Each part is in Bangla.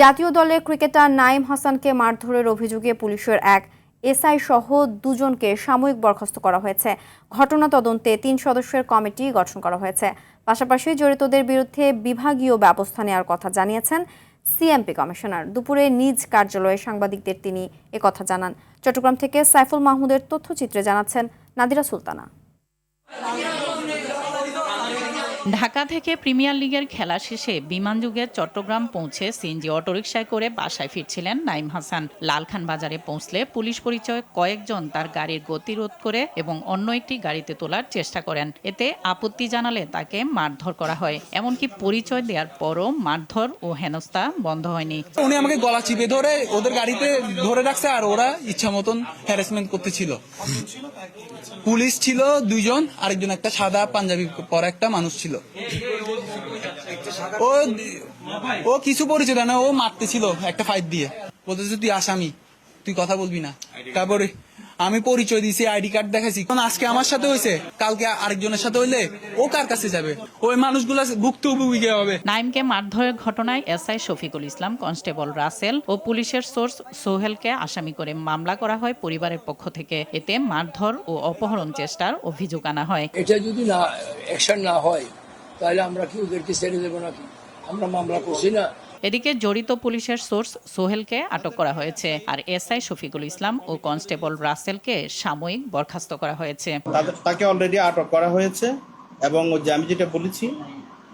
জাতীয় দলের ক্রিকেটার নাঈম হাসানকে মারধরের অভিযোগে পুলিশের এক এসআই সহ দুজনকে সাময়িক বরখাস্ত করা হয়েছে। ঘটনা তদন্তে ৩ সদস্যের কমিটি গঠন করা হয়েছে। পাশাপাশি জড়িতদের বিরুদ্ধে বিভাগীয় ব্যবস্থা নেওয়ার কথা জানিয়েছেন সিএমপি কমিশনার। দুপুরে নিজ কার্যালয়ে সাংবাদিকদের তিনি একথা জানান। চট্টগ্রাম থেকে সাইফুল মাহমুদের তথ্যচিত্রে জানাচ্ছেন নাদিরা সুলতানা। ঢাকা থেকে প্রিমিয়ার লিগের খেলা শেষে বিমানযোগে চট্টগ্রাম পৌঁছে সিএনজি অটোরিকশায় করে বাসায় ফিরছিলেন নাঈম হাসান। লালখান বাজারে পৌঁছলে পুলিশ পরিচয় কয়েকজন তার গাড়ির গতিরোধ করে এবং অন্য একটি গাড়িতে তোলার চেষ্টা করেন। এতে আপত্তি জানালে তাকে মারধর করা হয়। এমনকি পরিচয় দেওয়ার পরও মারধর ও হেনস্থা বন্ধ হয়নি। উনি আমাকে গলা চিপে ধরে ওদের গাড়িতে ধরে রাখছে, আর ওরা ইচ্ছা মতন হ্যারাসমেন্ট করতেছিল। পুলিশ ছিল 2 জন, আরেকজন একটা সাদা পাঞ্জাবি পরা একটা মানুষ ছিল। ও কিছু পরিচয় না, ও মারতেছিল একটা ফাইট দিয়ে, বলতেছে তুই আসামি, তুই কথা বলবি না। তারপরে আমি পরিচয় দিয়েছি, আইডি কার্ড দেখাইছি। আজকে আমার সাথে হয়েছে, কালকে আরেকজনের সাথে হইলে ও কার কাছে যাবে? ওই মানুষগুলা ভুক্তভোগী হবে। নাঈমকে মারধরের ঘটনায় এসআই শফিকুল ইসলাম, কনস্টেবল রাসেল ও পুলিশের সোর্স সোহেলকে আসামি করে মামলা করা হয় পরিবারের পক্ষ থেকে। এতে মারধর ও অপহরণ চেষ্টার অভিযোগ আনা হয়। এটা যদি না অ্যাকশন না হয় তাহলে আমরা কি ওদেরকে ছেড়ে দেবো নাকি? আমরা মামলা করছি না। এদিকে জড়িত পুলিশের সোর্স সোহেলকে আটক করা হয়েছে, আর এসআই শফিকুল ইসলাম ও কনস্টেবল রাসেলকে সাময়িক বরখাস্ত করা হয়েছে। তাকে অলরেডি আটক করা হয়েছে এবং আমি যেটা বলেছি,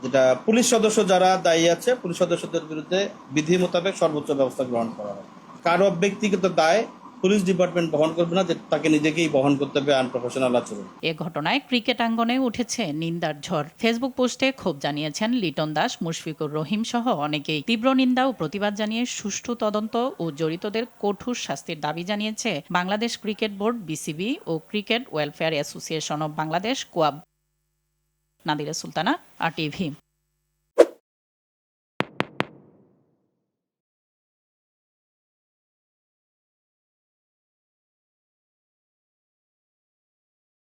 যেটা পুলিশ সদস্য যারা দায়ী আছে, পুলিশ সদস্যদের বিরুদ্ধে বিধি মোতাবেক সর্বোচ্চ ব্যবস্থা গ্রহণ করা হয়। কারো ব্যক্তিগত দায় পুলিশ ডিপার্টমেন্ট বহন করবে না, যে তাকে নিজেকেই বহন করতে হবে আনপ্রফেশনাল আচরণ। এ ঘটনায় ক্রিকেট আঙ্গনে উঠেছে নিন্দার ঝড়। ফেসবুক পোস্টে ক্ষোভ জানিয়েছেন লিটন দাস, মুশফিকুর রহিম সহ অনেকেই। তীব্র নিন্দা ও প্রতিবাদ জানিয়ে সুষ্ঠু তদন্ত ও জড়িতদের কঠোর শাস্তির দাবি জানিয়েছে বাংলাদেশ ক্রিকেট বোর্ড, বিসিবি ও cricket welfare association of Bangladesh, কোয়াব। নাদিরা সুলতানা, RTV।